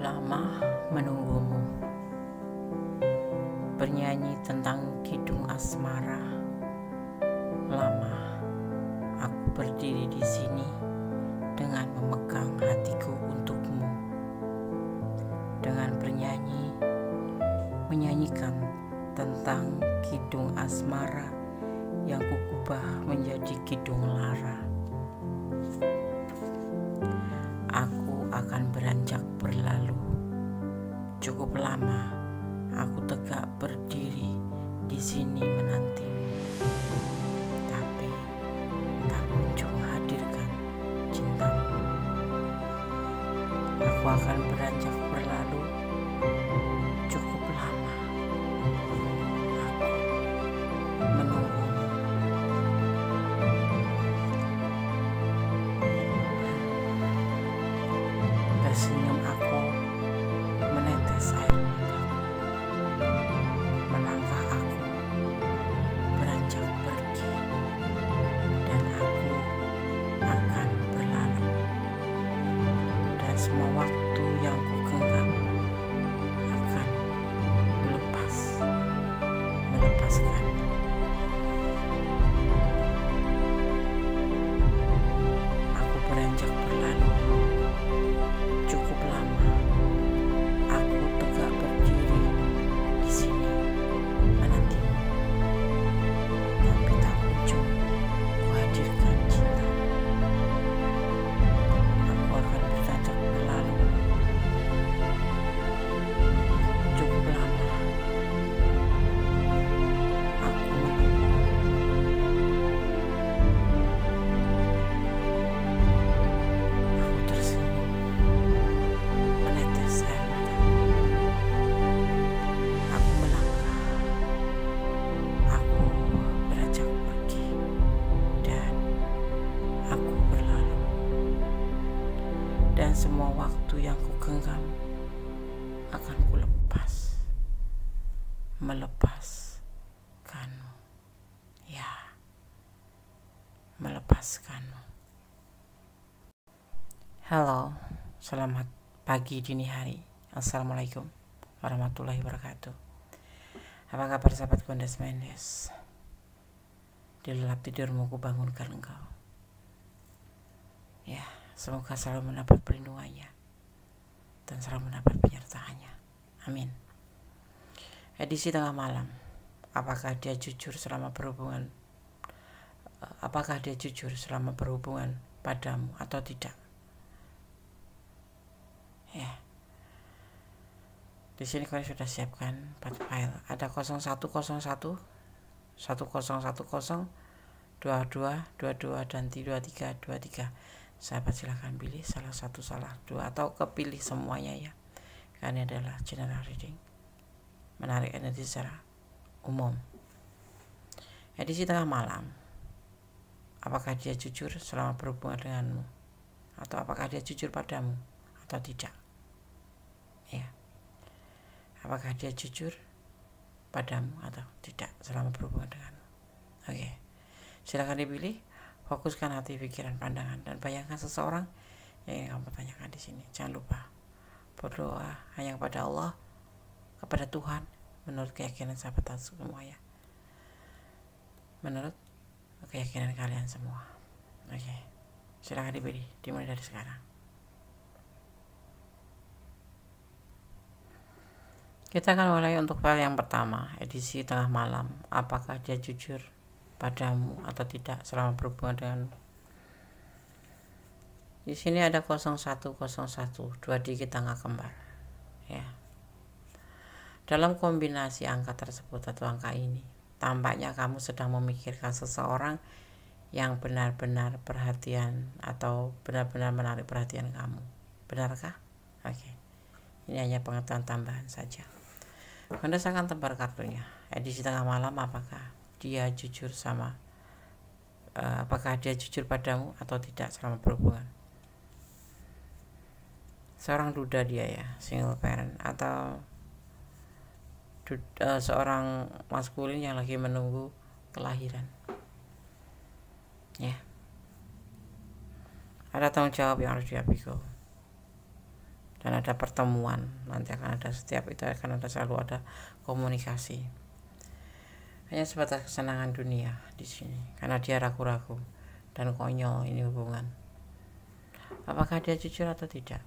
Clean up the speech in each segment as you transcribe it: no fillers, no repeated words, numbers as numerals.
Lama menunggumu, bernyanyi tentang kidung asmara. Lama aku berdiri di sini dengan memegang hatiku untukmu, dengan bernyanyi, menyanyikan tentang kidung asmara yang kukubah menjadi kidung lara. Aku akan beranjak berlalu. Cukup lama aku tegak berdiri di sini menantimu, tapi tak kunjung hadirkan cintamu. Aku akan beranjak berlalu. Cukup lama aku menunggumu. Tersenyum aku menetes air mataku. Melangkah aku beranjak pergi, dan aku akan berlalu. Dan semua waktu yang kugenggam akan melepaskan. Aku beranjak berlalu. Cukup lama aku tegak berdiri di sini menantimu, tapi tak kunjung kuhadirkan cinta. Aku akan beranjak berlalu. Cukup lama aku menunggu. Aku tersenyum menetes air mataku. Aku melangkah. Aku beranjak pergi, dan aku berlalu. Dan semua waktu yang kugenggam akan melepaskanmu. Ya, melepaskanmu. Halo, selamat pagi dini hari. Assalamualaikum warahmatullahi wabarakatuh. Apa kabar sahabat Kondes Mendes? Di lelap tidurmu ku bangunkan engkau. Ya, semoga selalu mendapat perlindungannya dan selalu mendapat penyertaannya. Amin. Edisi tengah malam. Apakah dia jujur selama berhubungan padamu atau tidak? Ya. Di sini kalian sudah siapkan 4 file. Ada 0101, 1010, 22, 22 dan 23. Sahabat silahkan pilih salah satu, salah dua, atau kepilih semuanya ya. Karena ini adalah general reading, menarik energi secara umum. Edisi tengah malam. Apakah dia jujur selama berhubungan denganmu, atau apakah dia jujur padamu atau tidak? Ya. Apakah dia jujur padamu atau tidak selama berhubungan denganmu? Oke. Silakan dipilih. Fokuskan hati, pikiran, pandangan, dan bayangkan seseorang yang ingin kamu tanyakan di sini. Jangan lupa berdoa hanya kepada Allah, kepada Tuhan, menurut keyakinan sahabat semua ya. Menurut keyakinan kalian semua. Oke. Silakan dipilih. Dimulai dari sekarang. Kita akan mulai untuk file yang pertama, edisi tengah malam. Apakah dia jujur padamu atau tidak selama berhubungan denganmu? Di sini ada 0101, 2 digit angka kembar. Ya. Dalam kombinasi angka tersebut atau angka ini, tampaknya kamu sedang memikirkan seseorang yang benar-benar perhatian atau benar-benar menarik perhatian kamu. Benarkah? Oke. Ini hanya pengetahuan tambahan saja. Anda akan tebar kartunya. Edisi tengah malam, apakah dia jujur padamu atau tidak selama berhubungan? Seorang duda dia ya, single parent, atau seorang maskulin yang lagi menunggu kelahiran. Ya. Ada tanggung jawab yang harus dia pikul. dan ada pertemuan, nanti akan ada, setiap itu akan ada, selalu ada komunikasi. Hanya sebatas kesenangan dunia di sini, karena dia ragu-ragu dan konyol ini hubungan. Apakah dia jujur atau tidak?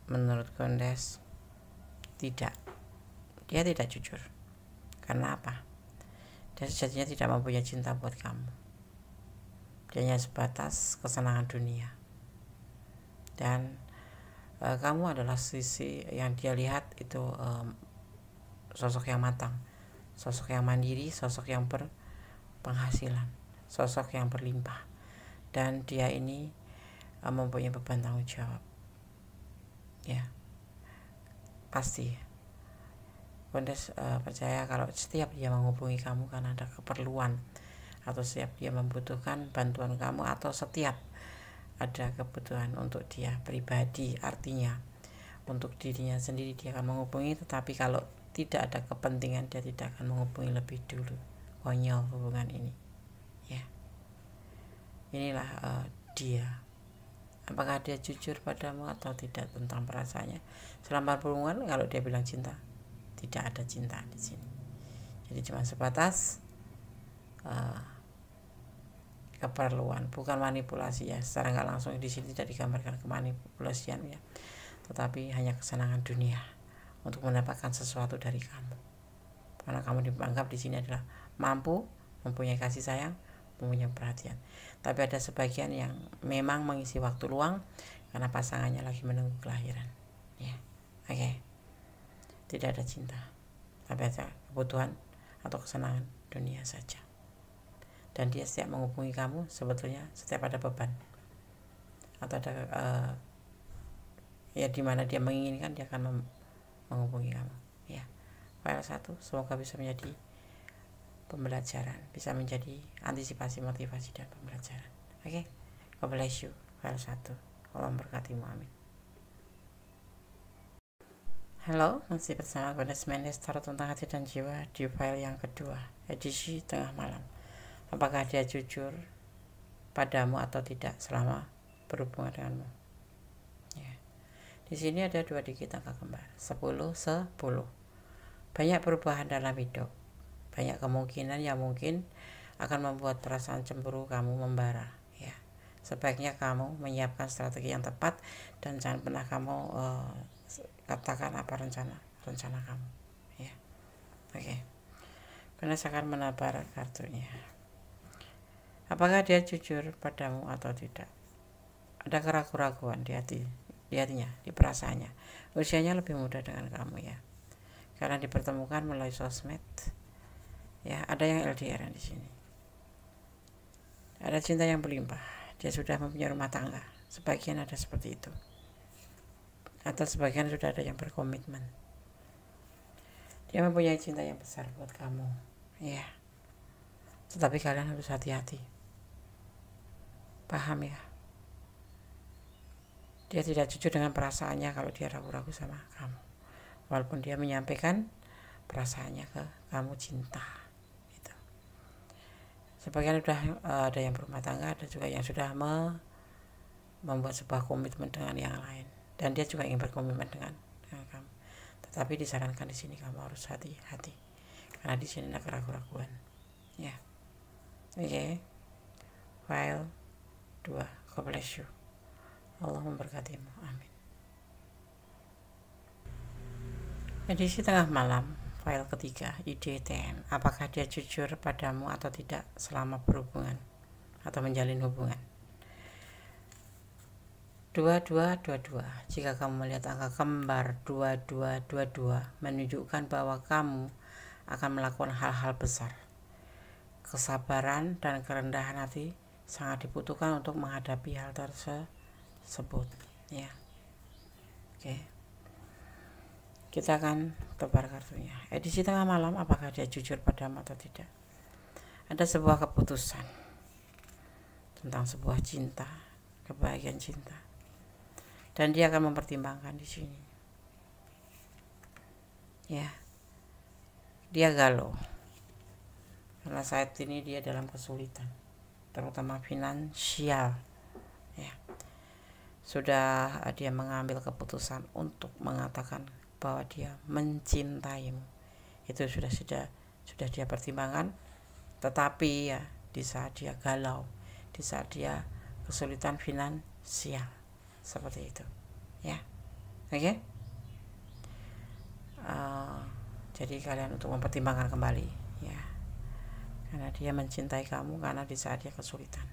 Menurut Gondes, tidak. Dia tidak jujur. Karena apa? Dia sejatinya tidak mempunyai cinta buat kamu. Dia hanya sebatas kesenangan dunia. Dan kamu adalah sisi yang dia lihat itu, sosok yang matang, sosok yang mandiri, sosok yang berpenghasilan, sosok yang berlimpah, dan dia ini mempunyai beban tanggung jawab. Ya, pasti Gondes percaya kalau setiap dia menghubungi kamu karena ada keperluan, atau setiap dia membutuhkan bantuan kamu, atau setiap ada kebutuhan untuk dia pribadi, artinya untuk dirinya sendiri dia akan menghubungi. Tetapi kalau tidak ada kepentingan, dia tidak akan menghubungi lebih dulu. Konyol hubungan ini, ya. Inilah dia. Apakah dia jujur padamu atau tidak tentang perasaannya selama berhubungan? Kalau dia bilang cinta, tidak ada cinta di sini. Jadi cuma sebatas keperluan, bukan manipulasi ya. Secara nggak langsung di sini tidak digambarkan kemanipulasian ya, tetapi hanya kesenangan dunia untuk mendapatkan sesuatu dari kamu. Karena kamu dianggap di sini adalah mampu, mempunyai kasih sayang, mempunyai perhatian. Tapi ada sebagian yang memang mengisi waktu luang karena pasangannya lagi menunggu kelahiran. Ya, oke. Tidak ada cinta, tapi ada kebutuhan atau kesenangan dunia saja. Dan dia setiap menghubungi kamu sebetulnya setiap ada beban atau ada ya dimana dia menginginkan, dia akan menghubungi kamu. Ya, file 1 semoga bisa menjadi pembelajaran, bisa menjadi antisipasi, motivasi, dan pembelajaran. Oke, God bless you. File 1, Allah memberkatimu, amin. Halo, masih bersama Gondes Mendes, Tarot tentang hati dan jiwa di file yang kedua, edisi tengah malam. Apakah dia jujur padamu atau tidak selama berhubungan denganmu? Ya. Di sini ada 2 digit angka kembar, 10-10. Banyak perubahan dalam hidup, banyak kemungkinan yang mungkin akan membuat perasaan cemburu kamu membara. Ya, sebaiknya kamu menyiapkan strategi yang tepat dan jangan pernah kamu katakan apa rencana kamu. Ya, oke. Karena saya akan menabar kartunya. Apakah dia jujur padamu atau tidak? Ada keraguan-keraguan di hatinya, di perasaannya. Usianya lebih muda dengan kamu ya, karena dipertemukan melalui sosmed. Ya, ada yang LDR di sini. Ada cinta yang berlimpah. Dia sudah mempunyai rumah tangga. Sebagian ada seperti itu. Atau sebagian sudah ada yang berkomitmen. Dia mempunyai cinta yang besar buat kamu. Ya. Tetapi kalian harus hati-hati. Paham ya? Dia tidak jujur dengan perasaannya kalau dia ragu-ragu sama kamu. Walaupun dia menyampaikan perasaannya ke kamu, cinta. Gitu. Sebagian sudah ada yang berumah tangga, ada juga yang sudah membuat sebuah komitmen dengan yang lain. Dan dia juga ingin berkomitmen dengan kamu. Tetapi disarankan di sini kamu harus hati-hati. Karena di sini ada keraguan-keraguan. Ya. Oke. File 2, God bless you. Allah memberkatimu, amin. Edisi tengah malam, file ketiga, IDTM. Apakah dia jujur padamu atau tidak selama berhubungan atau menjalin hubungan? 2222. Jika kamu melihat angka kembar 2222, menunjukkan bahwa kamu akan melakukan hal-hal besar. Kesabaran dan kerendahan hati sangat dibutuhkan untuk menghadapi hal tersebut ya. Oke. Kita akan tebar kartunya. Edisi tengah malam, apakah dia jujur padamu atau tidak? Ada sebuah keputusan tentang sebuah cinta, kebahagiaan cinta. Dan dia akan mempertimbangkan di sini. Ya. Dia galau. Karena saat ini dia dalam kesulitan, terutama finansial ya. sudah dia mengambil keputusan untuk mengatakan bahwa dia mencintaimu. Itu sudah dia pertimbangkan. Tetapi ya di saat dia galau, di saat dia kesulitan finansial, seperti itu ya. Oke. Jadi kalian untuk mempertimbangkan kembali ya, karena dia mencintai kamu karena di saat dia kesulitan.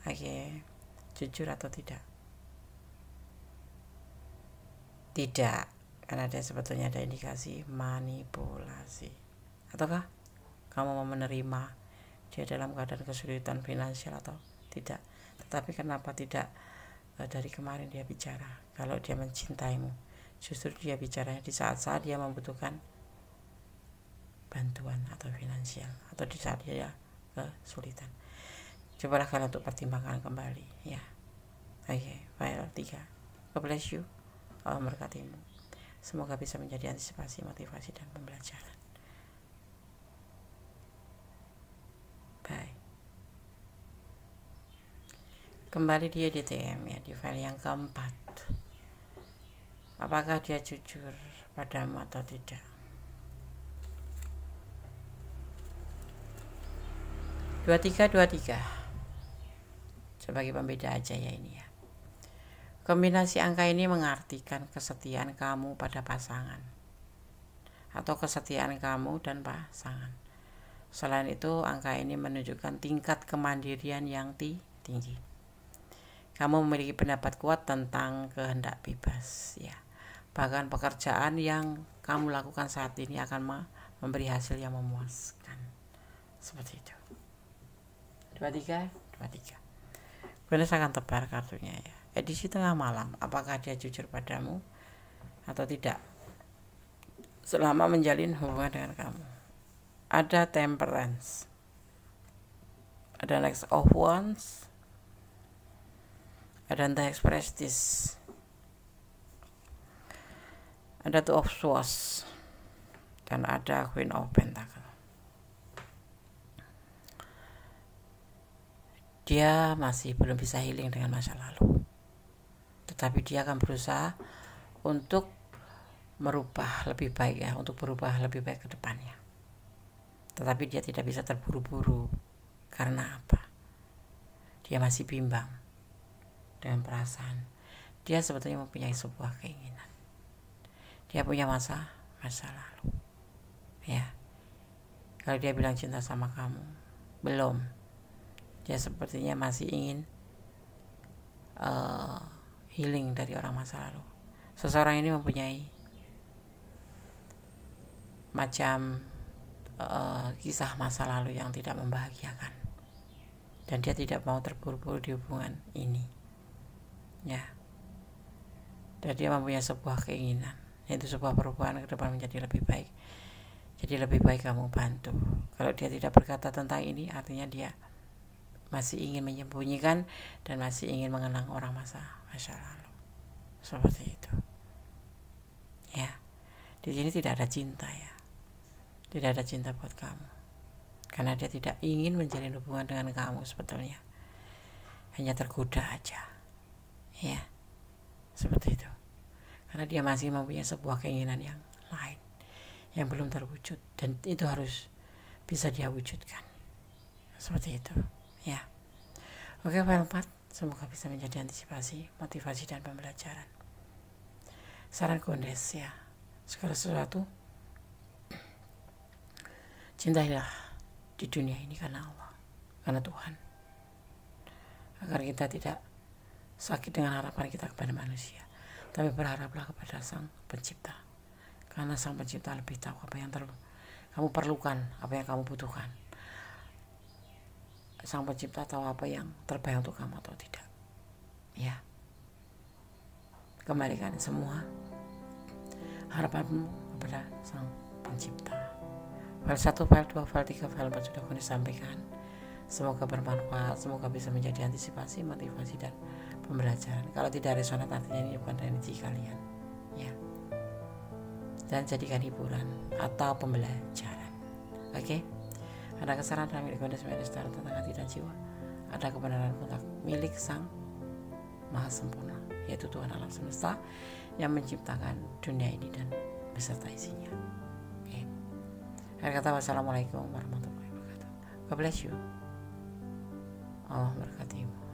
Oke. Jujur atau tidak? Tidak, karena dia sebetulnya ada indikasi manipulasi. Ataukah kamu mau menerima dia dalam keadaan kesulitan finansial atau tidak? Tetapi kenapa tidak dari kemarin dia bicara kalau dia mencintaimu? Justru dia bicaranya di saat-saat dia membutuhkan bantuan atau finansial, atau di saat dia kesulitan. Cobalah kalian untuk pertimbangkan kembali ya. Oke, file 3. God bless you. Allah memberkatimu. Semoga bisa menjadi antisipasi, motivasi, dan pembelajaran. Bye. Kembali dia di TM ya, di file yang keempat. Apakah dia jujur padamu atau tidak? Dua tiga sebagai pembeda aja ya ini ya. Kombinasi angka ini mengartikan kesetiaan kamu pada pasangan atau kesetiaan kamu dan pasangan. Selain itu, angka ini menunjukkan tingkat kemandirian yang tinggi. Kamu memiliki pendapat kuat tentang kehendak bebas ya. Bahkan pekerjaan yang kamu lakukan saat ini akan memberi hasil yang memuaskan. Seperti itu. 23. Kemudian saya akan tebar kartunya ya. Edisi tengah malam, apakah dia jujur padamu atau tidak selama menjalin hubungan dengan kamu? Ada Temperance, ada Next of Wands, ada The Express, ada Two of Swords, dan ada Queen of Pentacle. Dia masih belum bisa healing dengan masa lalu, tetapi dia akan berusaha untuk merubah lebih baik ya, untuk berubah lebih baik ke depannya. Tetapi dia tidak bisa terburu-buru. Karena apa? Dia masih bimbang dengan perasaan. Dia sebetulnya mempunyai sebuah keinginan. Dia punya masa lalu. Ya. Kalau dia bilang cinta sama kamu, belum. Dia sepertinya masih ingin healing dari orang masa lalu. Seseorang ini mempunyai macam kisah masa lalu yang tidak membahagiakan, dan dia tidak mau terburu-buru di hubungan ini ya. Dan dia mempunyai sebuah keinginan, yaitu sebuah perubahan ke depan menjadi lebih baik. Jadi lebih baik kamu bantu. Kalau dia tidak berkata tentang ini, artinya dia masih ingin menyembunyikan dan masih ingin mengenang orang masa lalu. Seperti itu ya. Di sini tidak ada cinta ya, tidak ada cinta buat kamu, karena dia tidak ingin menjalin hubungan dengan kamu sebetulnya, hanya tergoda aja ya, seperti itu. Karena dia masih mempunyai sebuah keinginan yang lain yang belum terwujud, dan itu harus bisa dia wujudkan, seperti itu ya. Oke, file 4 semoga bisa menjadi antisipasi, motivasi, dan pembelajaran. Saran kondes ya, segala sesuatu cintailah di dunia ini karena Allah, karena Tuhan, agar kita tidak sakit dengan harapan kita kepada manusia, tapi berharaplah kepada Sang Pencipta, karena Sang Pencipta lebih tahu apa yang kamu perlukan, apa yang kamu butuhkan. Sang Pencipta tahu apa yang terbaik untuk kamu atau tidak ya. Kembalikan semua harapanmu kepada Sang Pencipta. File 1, file 2, file 3, file 4 sudah kami sampaikan. Semoga bermanfaat, semoga bisa menjadi antisipasi, motivasi, dan pembelajaran. Kalau tidak resonat, artinya ini bukan energi kalian ya. Dan jadikan hiburan atau pembelajaran. Oke? Ada kesalahan dalam milik kondes tentang hati dan jiwa. Ada kebenaran kontak milik Sang maha sempurna, yaitu Tuhan alam semesta yang menciptakan dunia ini dan beserta isinya. Oke. Akhir kata, wassalamualaikum warahmatullahi wabarakatuh. God bless you. Allah berkatimu.